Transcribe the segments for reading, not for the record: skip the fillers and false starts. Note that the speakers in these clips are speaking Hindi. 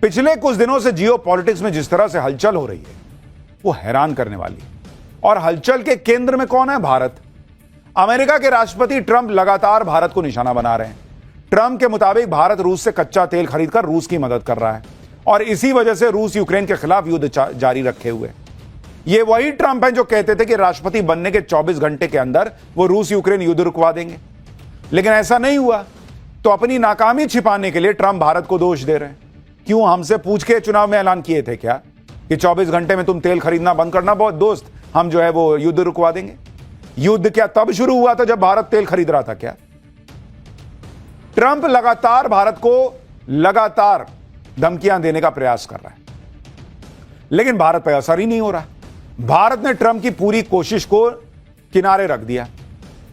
पिछले कुछ दिनों से जियो पॉलिटिक्स में जिस तरह से हलचल हो रही है वो हैरान करने वाली है। और हलचल के केंद्र में कौन है? भारत। अमेरिका के राष्ट्रपति ट्रंप लगातार भारत को निशाना बना रहे हैं। ट्रंप के मुताबिक भारत रूस से कच्चा तेल खरीदकर रूस की मदद कर रहा है और इसी वजह से रूस यूक्रेन के खिलाफ युद्ध जारी रखे हुए। ये वही ट्रंप हैं जो कहते थे कि राष्ट्रपति बनने के 24 घंटे के अंदर वो रूस यूक्रेन युद्ध रुकवा देंगे, लेकिन ऐसा नहीं हुआ। तो अपनी नाकामी छिपाने के लिए ट्रंप भारत को दोष दे रहे हैं। क्यों? हमसे पूछ के चुनाव में ऐलान किए थे क्या कि 24 घंटे में तुम तेल खरीदना बंद करना बहुत दोस्त, हम जो है वो युद्ध रुकवा देंगे। युद्ध क्या तब शुरू हुआ था जब भारत तेल खरीद रहा था क्या? ट्रंप लगातार भारत को लगातार धमकियां देने का प्रयास कर रहा है, लेकिन भारत पर असर ही नहीं हो रहा। भारत ने ट्रंप की पूरी कोशिश को किनारे रख दिया।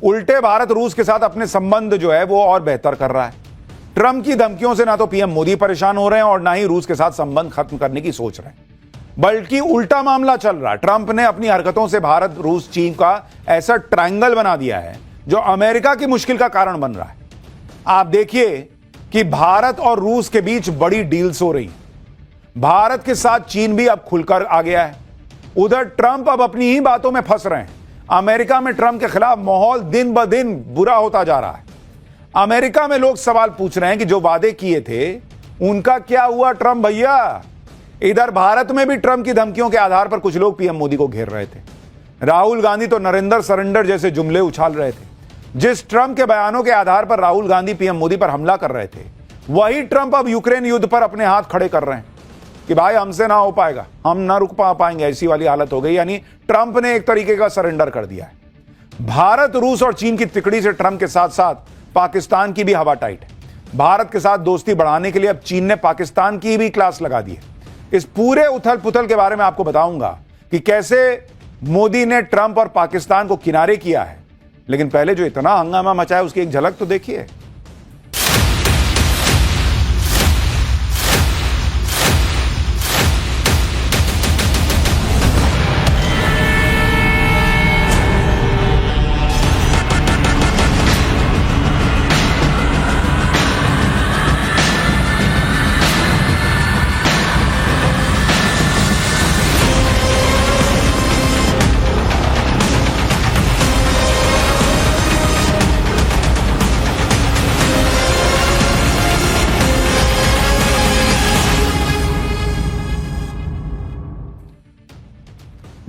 उल्टे भारत रूस के साथ अपने संबंध जो है वो और बेहतर कर रहा है। ट्रंप की धमकियों से ना तो पीएम मोदी परेशान हो रहे हैं और ना ही रूस के साथ संबंध खत्म करने की सोच रहे हैं, बल्कि उल्टा मामला चल रहा है। ट्रंप ने अपनी हरकतों से भारत रूस चीन का ऐसा ट्रायंगल बना दिया है जो अमेरिका की मुश्किल का कारण बन रहा है। आप देखिए कि भारत और रूस के बीच बड़ी डील्स हो रही। भारत के साथ चीन भी अब खुलकर आ गया है। उधर ट्रंप अब अपनी ही बातों में फंस रहे हैं। अमेरिका में ट्रंप के खिलाफ माहौल दिन ब दिन बुरा होता जा रहा है। अमेरिका में लोग सवाल पूछ रहे हैं कि जो वादे किए थे उनका क्या हुआ ट्रंप भैया। इधर भारत में भी ट्रंप की धमकियों के आधार पर कुछ लोग पीएम मोदी को घेर रहे थे। राहुल गांधी तो नरेंद्र सरेंडर जैसे जुमले उछाल रहे थे। जिस ट्रंप के बयानों के आधार पर राहुल गांधी पीएम मोदी पर हमला कर रहे थे, वही ट्रंप अब यूक्रेन युद्ध पर अपने हाथ खड़े कर रहे हैं कि भाई हमसे ना हो पाएगा, हम ना रुक पाएंगे, ऐसी वाली हालत हो गई। यानी ट्रंप ने एक तरीके का सरेंडर कर दिया है। भारत, रूस और चीन की तिकड़ी से ट्रंप के साथ साथ पाकिस्तान की भी हवा टाइट है। भारत के साथ दोस्ती बढ़ाने के लिए अब चीन ने पाकिस्तान की भी क्लास लगा दी है। इस पूरे उथल पुथल के बारे में आपको बताऊंगा कि कैसे मोदी ने ट्रंप और पाकिस्तान को किनारे किया है। लेकिन पहले जो इतना हंगामा मचा है उसकी एक झलक तो देखिए।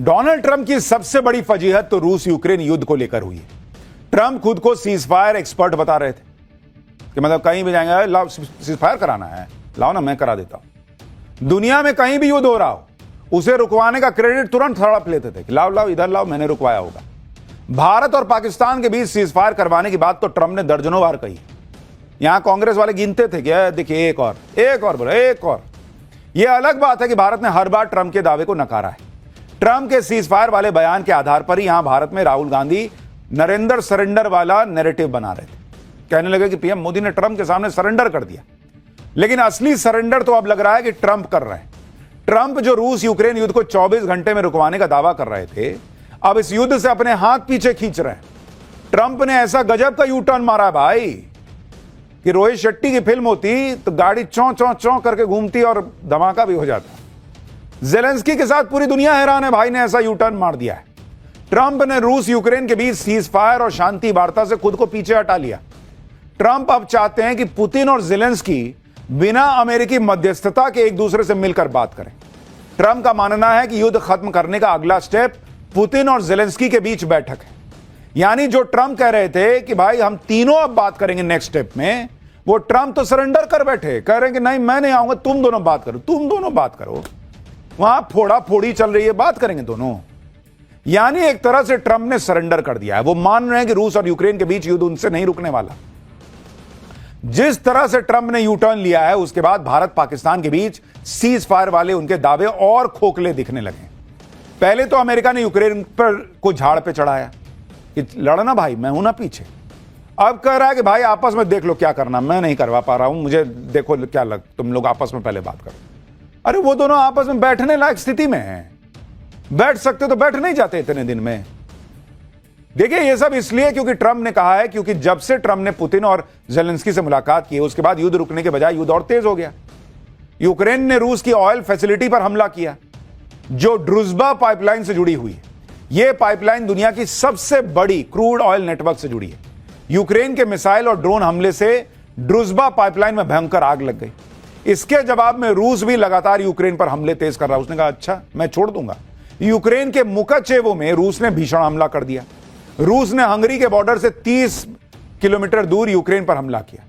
डोनाल्ड ट्रंप की सबसे बड़ी फजीहत तो रूस यूक्रेन युद्ध को लेकर हुई है। ट्रंप खुद को सीजफायर एक्सपर्ट बता रहे थे कि मतलब कहीं भी जाएंगे, लाओ सीजफायर कराना है, लाओ ना मैं करा देता हूं। दुनिया में कहीं भी युद्ध हो रहा हो उसे रुकवाने का क्रेडिट तुरंत हड़प लेते थे कि लाओ लाओ इधर लाओ, मैंने रुकवाया होगा। भारत और पाकिस्तान के बीच सीजफायर करवाने की बात तो ट्रंप ने दर्जनों बार कही। यहां कांग्रेस वाले गिनते थे कि देखिए एक और बोले एक और। यह अलग बात है कि भारत ने हर बार ट्रंप के दावे को नकारा है। ट्रंप के सीजफायर वाले बयान के आधार पर ही यहां भारत में राहुल गांधी नरेंद्र सरेंडर वाला नैरेटिव बना रहे थे। कहने लगे कि पीएम मोदी ने ट्रंप के सामने सरेंडर कर दिया, लेकिन असली सरेंडर तो अब लग रहा है कि ट्रंप कर रहे हैं। ट्रंप जो रूस यूक्रेन युद्ध को 24 घंटे में रुकवाने का दावा कर रहे थे, अब इस युद्ध से अपने हाथ पीछे खींच रहे हैं। ट्रंप ने ऐसा गजब का यू टर्न मारा भाई कि रोहित शेट्टी की फिल्म होती तो गाड़ी चौं चौं चौं करके घूमती और धमाका भी हो जाता। ज़ेलेंस्की के साथ पूरी दुनिया हैरान है, भाई ने ऐसा यू टर्न मार दिया है। ट्रंप ने रूस यूक्रेन के बीच सीजफायर और शांति वार्ता से खुद को पीछे हटा लिया। ट्रंप अब चाहते हैं कि पुतिन और ज़ेलेंस्की बिना अमेरिकी मध्यस्थता के एक दूसरे से मिलकर बात करें। ट्रंप का मानना है कि युद्ध खत्म करने का अगला स्टेप पुतिन और ज़ेलेंस्की के बीच बैठक है। यानी जो ट्रंप कह रहे थे कि भाई हम तीनों अब बात करेंगे नेक्स्ट स्टेप में, वो ट्रंप तो सरेंडर कर बैठे, कह रहे हैं कि नहीं मैं नहीं आऊंगा, तुम दोनों बात करो, तुम दोनों बात करो। वहां फोड़ा फोड़ी चल रही है, बात करेंगे दोनों। यानी एक तरह से ट्रंप ने सरेंडर कर दिया है। वो मान रहे हैं कि रूस और यूक्रेन के बीच युद्ध उनसे नहीं रुकने वाला। जिस तरह से ट्रंप ने यू टर्न लिया है, उसके बाद भारत पाकिस्तान के बीच सीज फायर वाले उनके दावे और खोखले दिखने लगे। पहले तो अमेरिका ने यूक्रेन पर को झाड़ पे चढ़ाया कि लड़ना भाई, मैं हूं ना पीछे। अब कह रहा है कि भाई आपस में देख लो क्या करना, मैं नहीं करवा पा रहा हूं, मुझे देखो क्या लग, तुम लोग आपस में पहले बात करो। अरे वो दोनों आपस में बैठने लायक स्थिति में हैं, बैठ सकते तो बैठ नहीं जाते इतने दिन में। देखिए ये सब इसलिए क्योंकि ट्रंप ने कहा है, क्योंकि जब से ट्रंप ने पुतिन और ज़ेलेंस्की से मुलाकात की है उसके बाद युद्ध रुकने के बजाय युद्ध और तेज हो गया। यूक्रेन ने रूस की ऑयल फैसिलिटी पर हमला किया जो ड्रुजबा पाइपलाइन से जुड़ी हुई है। यह पाइपलाइन दुनिया की सबसे बड़ी क्रूड ऑयल नेटवर्क से जुड़ी है। यूक्रेन के मिसाइल और ड्रोन हमले से ड्रुजबा पाइपलाइन में भयंकर आग लग गई। इसके जवाब में रूस भी लगातार यूक्रेन पर हमले तेज कर रहा है। उसने कहा अच्छा मैं छोड़ दूंगा। यूक्रेन के मुकाचेवो में रूस ने भीषण हमला कर दिया। रूस ने हंगरी के बॉर्डर से 30 किलोमीटर दूर यूक्रेन पर हमला किया।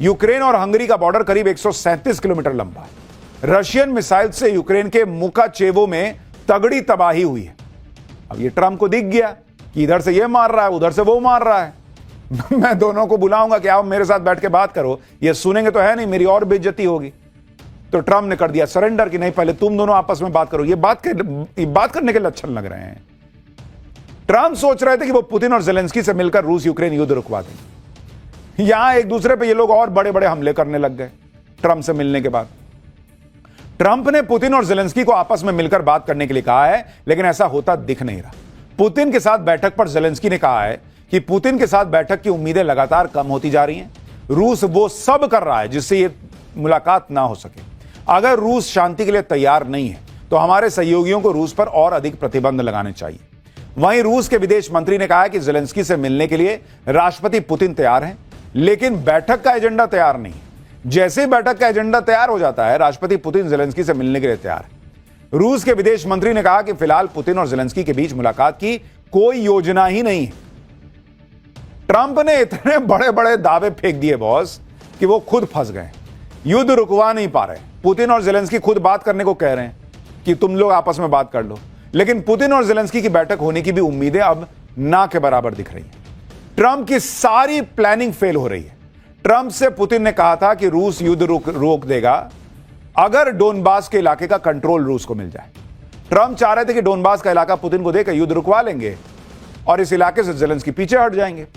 यूक्रेन और हंगरी का बॉर्डर करीब 137 किलोमीटर लंबा है। रशियन मिसाइल से यूक्रेन के मुकाचेवो में तगड़ी तबाही हुई है। अब ये ट्रंप को दिख गया कि इधर से ये मार रहा है, उधर से वो मार रहा है। मैं दोनों को बुलाऊंगा कि आप मेरे साथ बैठ के बात करो। ये सुनेंगे तो है नहीं, मेरी और बेइज्जती होगी। तो ट्रंप ने कर दिया सरेंडर कि नहीं, पहले तुम दोनों आपस में बात करो। ये बात करने के लक्षण लग रहे हैं। ट्रंप सोच रहे थे कि वो पुतिन और जेलेंस्की से मिलकर रूस यूक्रेन युद्ध रुकवा देंगे। यहां एक दूसरे पे ये लोग और बड़े बड़े हमले करने लग गए। ट्रंप से मिलने के बाद ट्रंप ने पुतिन और जेलेंस्की को आपस में मिलकर बात करने के लिए कहा है, लेकिन ऐसा होता दिख नहीं रहा। पुतिन के साथ बैठक पर जेलेंस्की ने कहा है कि पुतिन के साथ बैठक की उम्मीदें लगातार कम होती जा रही हैं। रूस वो सब कर रहा है जिससे ये मुलाकात ना हो सके। अगर रूस शांति के लिए तैयार नहीं है तो हमारे सहयोगियों को रूस पर और अधिक प्रतिबंध लगाने चाहिए। वहीं रूस के विदेश मंत्री ने कहा है कि जेलेंस्की से मिलने के लिए राष्ट्रपति पुतिन तैयार हैं, लेकिन बैठक का एजेंडा तैयार नहीं है। जैसे ही बैठक का एजेंडा तैयार हो जाता है, राष्ट्रपति पुतिन जेलेंस्की से मिलने के लिए तैयार है। रूस के विदेश मंत्री ने कहा कि फिलहाल पुतिन और जेलेंस्की के बीच मुलाकात की कोई योजना ही नहीं है। ट्रंप ने इतने बड़े बड़े दावे फेंक दिए बॉस कि वो खुद फंस गए। युद्ध रुकवा नहीं पा रहे। पुतिन और जेलेंस्की खुद बात करने को कह रहे हैं कि तुम लोग आपस में बात कर लो, लेकिन पुतिन और जेलेंस्की की बैठक होने की भी उम्मीदें अब ना के बराबर दिख रही हैं। ट्रंप की सारी प्लानिंग फेल हो रही है। ट्रंप से पुतिन ने कहा था कि रूस युद्ध रोक देगा अगर डोनबास के इलाके का कंट्रोल रूस को मिल जाए। ट्रंप चाह रहे थे कि डोनबास का इलाका पुतिन को देकर युद्ध रुकवा लेंगे और इस इलाके से जेलेंस्की पीछे हट जाएंगे,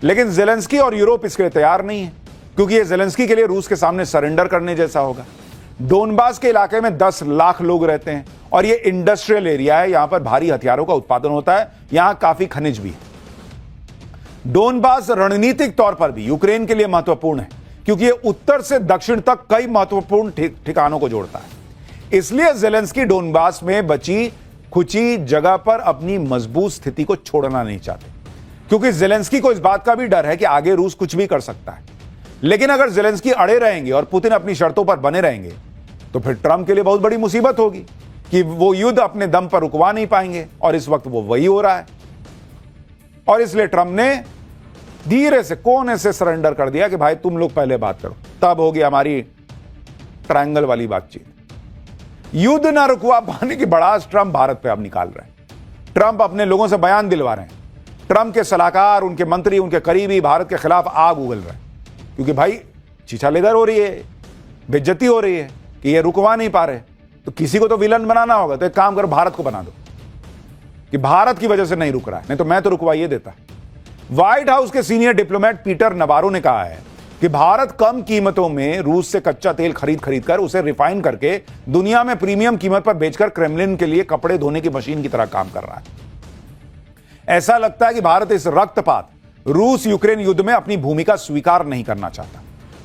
लेकिन जेलेंस्की और यूरोप इसके लिए तैयार नहीं है, क्योंकि यह जेलेंस्की के लिए रूस के सामने सरेंडर करने जैसा होगा। डोनबास के इलाके में 10 लाख लोग रहते हैं और यह इंडस्ट्रियल एरिया है। यहां पर भारी हथियारों का उत्पादन होता है, यहां काफी खनिज भी है। डोनबास रणनीतिक तौर पर भी यूक्रेन के लिए महत्वपूर्ण है, क्योंकि यह उत्तर से दक्षिण तक कई महत्वपूर्ण ठिकानों को जोड़ता है। इसलिए जेलेंस्की डोनबास में बची खुची जगह पर अपनी मजबूत स्थिति को छोड़ना नहीं चाहते, क्योंकि जेलेंस्की को इस बात का भी डर है कि आगे रूस कुछ भी कर सकता है। लेकिन अगर जेलेंस्की अड़े रहेंगे और पुतिन अपनी शर्तों पर बने रहेंगे तो फिर ट्रंप के लिए बहुत बड़ी मुसीबत होगी कि वो युद्ध अपने दम पर रुकवा नहीं पाएंगे, और इस वक्त वो वही हो रहा है। और इसलिए ट्रंप ने धीरे से कोने से सरेंडर कर दिया कि भाई तुम लोग पहले बात करो। तब होगी हमारी ट्रायंगल वाली बातचीत। युद्ध ना रुकवा पाने की भड़ास ट्रंप भारत पे अब निकाल रहे हैं। ट्रंप अपने लोगों से बयान दिलवा रहे हैं। ट्रंप के सलाहकार, उनके मंत्री, उनके करीबी भारत के खिलाफ आग उगल रहे हैं, क्योंकि भाई छीछालेदर हो रही है, बेइज्जती हो रही है कि ये रुकवा नहीं पा रहे। तो किसी को तो विलन बनाना होगा, तो एक काम करो भारत को बना दो कि भारत की वजह से नहीं रुक रहा है, नहीं तो मैं तो रुकवाइए देता। व्हाइट हाउस के सीनियर डिप्लोमेट पीटर नवारो ने कहा है कि भारत कम कीमतों में रूस से कच्चा तेल खरीद कर उसे रिफाइन करके दुनिया में प्रीमियम कीमत पर बेचकर क्रेमलिन के लिए कपड़े धोने की मशीन की तरह काम कर रहा है। ऐसा लगता है कि भारत इस रक्तपात रूस यूक्रेन युद्ध में अपनी भूमिका स्वीकार नहीं करना चाहता।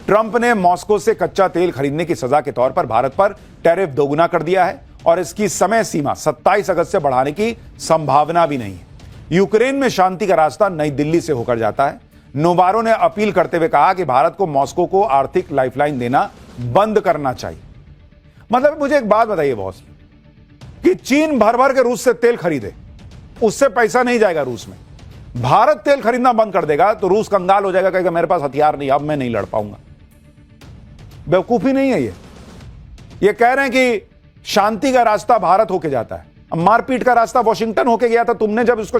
ट्रंप ने मॉस्को से कच्चा तेल खरीदने की सजा के तौर पर भारत पर टैरिफ दोगुना कर दिया है और इसकी समय सीमा 27 अगस्त से बढ़ाने की संभावना भी नहीं है। यूक्रेन में शांति का रास्ता नई दिल्ली से होकर जाता है। नोवारो ने अपील करते हुए कहा कि भारत को मॉस्को को आर्थिक लाइफलाइन देना बंद करना चाहिए। मतलब मुझे एक बात बताइए बॉस, कि चीन भर भर के रूस से तेल खरीदे, उससे पैसा नहीं जाएगा रूस में। भारत तेल खरीदना बंद कर देगा तो रूस कंगाल हो जाएगा, कहेगा मेरे पास हथियार नहीं, अब मैं नहीं लड़ पाऊंगा। बेवकूफी नहीं है ये कह रहे हैं कि शांति का रास्ता भारत होके जाता है। अब मारपीट का रास्ता वॉशिंगटन होके गया था। तुमने जब उसको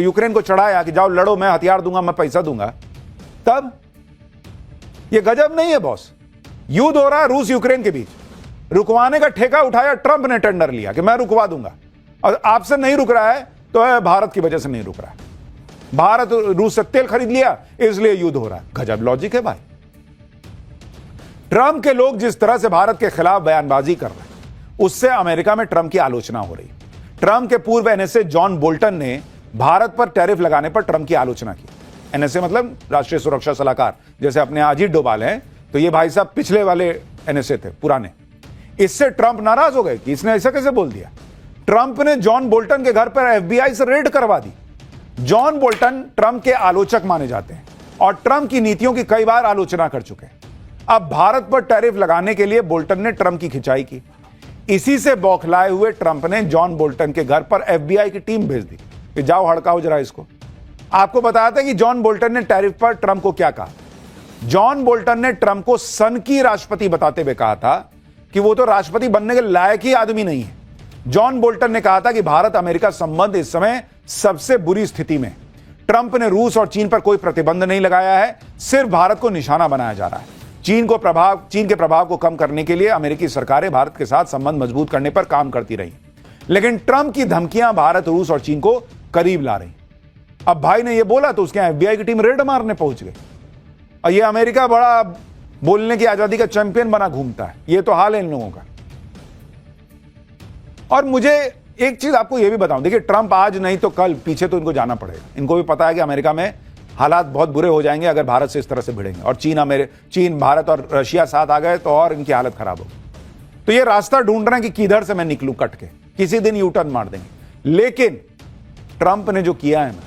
यूक्रेन को चढ़ाया कि जाओ लड़ो, मैं हथियार दूंगा, मैं पैसा दूंगा, तब ये गजब नहीं है बॉस। युद्ध हो रहा है रूस यूक्रेन के बीच, रुकवाने का ठेका उठाया ट्रंप ने, टेंडर लिया कि मैं रुकवा दूंगा, और आपसे नहीं रुक रहा है तो भारत की वजह से नहीं रुक रहा है। भारत रूस से तेल खरीद लिया इसलिए युद्ध हो रहा है। गजब लॉजिक है भाई। ट्रंप के लोग जिस तरह से भारत के खिलाफ बयानबाजी कर रहे हैं, उससे अमेरिका में ट्रंप की आलोचना हो रही है। ट्रंप के पूर्व एनएसए जॉन बोल्टन ने भारत पर टैरिफ लगाने पर ट्रंप की आलोचना की। एनएसए मतलब राष्ट्रीय सुरक्षा सलाहकार, जैसे अपने अजीत डोभाल हैं, तो ये भाई साहब पिछले वाले एनएसए थे पुराने। इससे ट्रंप नाराज हो गए कि इसने ऐसा कैसे बोल दिया। ट्रंप ने जॉन बोल्टन के घर पर एफबीआई से रेड करवा दी। जॉन बोल्टन ट्रंप के आलोचक माने जाते हैं और ट्रंप की नीतियों की कई बार आलोचना कर चुके हैं। अब भारत पर टैरिफ लगाने के लिए बोल्टन ने ट्रंप की खिंचाई की। इसी से बौखलाए हुए ट्रंप ने जॉन बोल्टन के घर पर एफबीआई की टीम भेज दी कि जाओ हड़काओ जरा इसको। आपको बताया था कि जॉन बोल्टन ने टैरिफ पर ट्रंप को क्या कहा। जॉन बोल्टन ने ट्रंप को सन की राष्ट्रपति बताते हुए कहा था कि वो तो राष्ट्रपति बनने के लायक ही आदमी नहीं है। जॉन बोल्टन ने कहा था कि भारत अमेरिका संबंध इस समय सबसे बुरी स्थिति में। ट्रंप ने रूस और चीन पर कोई प्रतिबंध नहीं लगाया है, सिर्फ भारत को निशाना बनाया जा रहा है। चीन के प्रभाव को कम करने के लिए अमेरिकी सरकारें भारत के साथ संबंध मजबूत करने पर काम करती रही, लेकिन ट्रंप की धमकियां भारत, रूस और चीन को करीब ला रही। अब भाई ने यह बोला तो उसके एफबीआई की टीम रेड मारने पहुंच गई। और यह अमेरिका बड़ा बोलने की आजादी का चैंपियन बना घूमता है। यह तो हाल है इन लोगों का। और मुझे एक चीज आपको यह भी बताऊं, देखिए ट्रंप आज नहीं तो कल पीछे तो इनको जाना पड़ेगा। इनको भी पता है कि अमेरिका में हालात बहुत बुरे हो जाएंगे अगर भारत से इस तरह से भिड़ेंगे, और चीन, भारत और रशिया साथ आ गए तो और इनकी हालत खराब होगी। तो ये रास्ता ढूंढ रहे हैं कि किधर से मैं निकलूं कट के, किसी दिन यू टर्न मार देंगे। लेकिन ट्रंप ने जो किया है ना,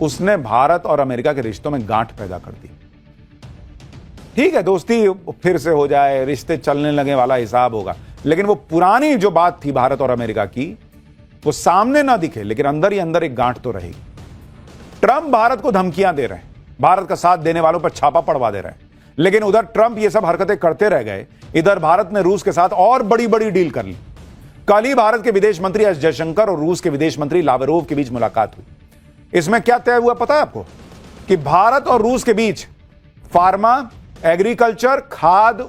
उसने भारत और अमेरिका के रिश्तों में गांठ पैदा कर दी। ठीक है, दोस्ती फिर से हो जाए, रिश्ते चलने लगे वाला हिसाब होगा, लेकिन वो पुरानी जो बात थी भारत और अमेरिका की, वो सामने ना दिखे लेकिन अंदर ही अंदर एक गांठ तो रहेगी। ट्रंप भारत को धमकियां दे रहे हैं, भारत का साथ देने वालों पर छापा पड़वा दे रहे हैं, लेकिन उधर ट्रंप ये सब हरकतें करते रह गए, इधर भारत ने रूस के साथ और बड़ी बड़ी डील कर ली। कल ही भारत के विदेश मंत्री एस जयशंकर और रूस के विदेश मंत्री लावरोव के बीच मुलाकात हुई। इसमें क्या तय हुआ पता है आपको? कि भारत और रूस के बीच फार्मा, एग्रीकल्चर, खाद्य,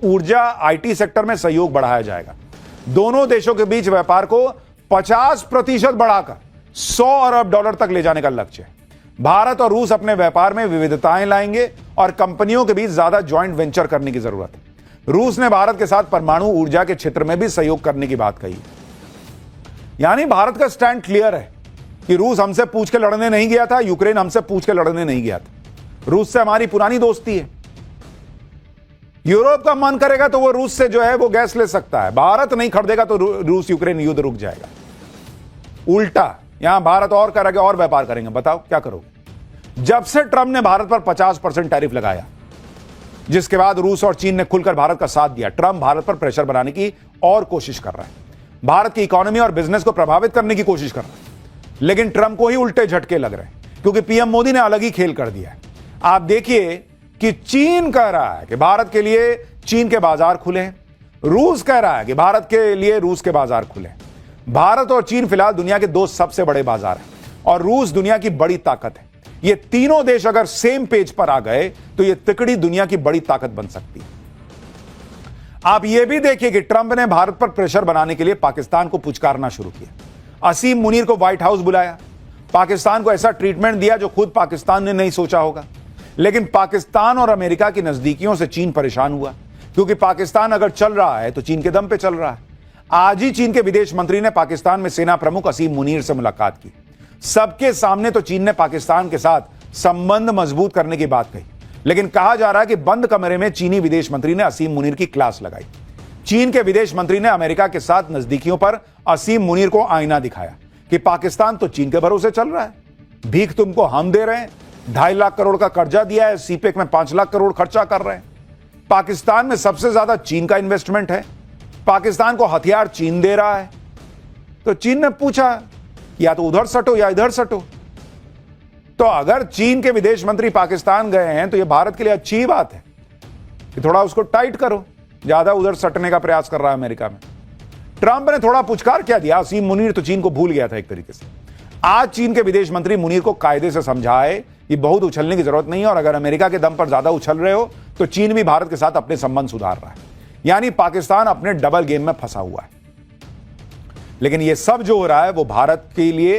ऊर्जा, आईटी सेक्टर में सहयोग बढ़ाया जाएगा। दोनों देशों के बीच व्यापार को 50% बढ़ाकर $100 अरब तक ले जाने का लक्ष्य है। भारत और रूस अपने व्यापार में विविधताएं लाएंगे और कंपनियों के बीच ज्यादा ज्वाइंट वेंचर करने की जरूरत है। रूस ने भारत के साथ परमाणु ऊर्जा के क्षेत्र में भी सहयोग करने की बात कही। यानी भारत का स्टैंड क्लियर है कि रूस हमसे पूछ के लड़ने नहीं गया था, यूक्रेन हमसे पूछ के लड़ने नहीं गया था। रूस से हमारी पुरानी दोस्ती है। यूरोप का मन करेगा तो वो रूस से जो है वो गैस ले सकता है, भारत नहीं खरीदेगा तो रूस यूक्रेन युद्ध रुक जाएगा। उल्टा यहां भारत और करेगा और व्यापार करेंगे। बताओ क्या करोगे? जब से ट्रंप ने भारत पर 50% टैरिफ लगाया, जिसके बाद रूस और चीन ने खुलकर भारत का साथ दिया, ट्रंप भारत पर प्रेशर बनाने की और कोशिश कर रहा है, भारत की इकोनॉमी और बिजनेस को प्रभावित करने की कोशिश कर रहा है। लेकिन ट्रंप को ही उल्टे झटके लग रहे हैं, क्योंकि पीएम मोदी ने अलग ही खेल कर दिया है। आप देखिए कि चीन कह रहा है कि भारत के लिए चीन के बाजार खुले, रूस कह रहा है कि भारत के लिए रूस के बाजार खुले। भारत और चीन फिलहाल दुनिया के दो सबसे बड़े बाजार हैं और रूस दुनिया की बड़ी ताकत है। ये तीनों देश अगर सेम पेज पर आ गए तो ये तिकड़ी दुनिया की बड़ी ताकत बन सकती है। आप ये भी देखिए कि ट्रंप ने भारत पर प्रेशर बनाने के लिए पाकिस्तान को पुचकारना शुरू किया। असीम मुनीर को व्हाइट हाउस बुलाया, पाकिस्तान को ऐसा ट्रीटमेंट दिया जो खुद पाकिस्तान ने नहीं सोचा होगा। लेकिन पाकिस्तान और अमेरिका की नजदीकियों से चीन परेशान हुआ, क्योंकि पाकिस्तान अगर चल रहा है तो चीन के दम पे चल रहा है। आज ही चीन के विदेश मंत्री ने पाकिस्तान में सेना प्रमुख असीम मुनीर से मुलाकात की। सबके सामने तो चीन ने पाकिस्तान के साथ संबंध मजबूत करने की बात कही, लेकिन कहा जा रहा है कि बंद कमरे में चीनी विदेश मंत्री ने असीम मुनीर की क्लास लगाई। चीन के विदेश मंत्री ने अमेरिका के साथ नजदीकियों पर असीम मुनीर को आईना दिखाया कि पाकिस्तान तो चीन के भरोसे चल रहा है, भीख तुमको हम दे रहे हैं, 2.5 लाख करोड़ का कर्जा दिया है, सीपेक में 5 लाख करोड़ खर्चा कर रहे हैं, पाकिस्तान में सबसे ज्यादा चीन का इन्वेस्टमेंट है, पाकिस्तान को हथियार चीन दे रहा है। तो चीन ने पूछा या तो उधर सटो या इधर सटो। तो अगर चीन के विदेश मंत्री पाकिस्तान गए हैं तो यह भारत के लिए अच्छी बात है कि थोड़ा उसको टाइट करो, ज्यादा उधर सटने का प्रयास कर रहा है अमेरिका में। ट्रंप ने थोड़ा पुचकार क्या दिया, असीम मुनीर तो चीन को भूल गया था एक तरीके से। आज चीन के विदेश मंत्री मुनीर को कायदे से समझाए कि बहुत उछलने की जरूरत नहीं है, और अगर अमेरिका के दम पर ज्यादा उछल रहे हो तो चीन भी भारत के साथ अपने संबंध सुधार रहा है। यानी पाकिस्तान अपने डबल गेम में फंसा हुआ है। लेकिन यह सब जो हो रहा है वो भारत के लिए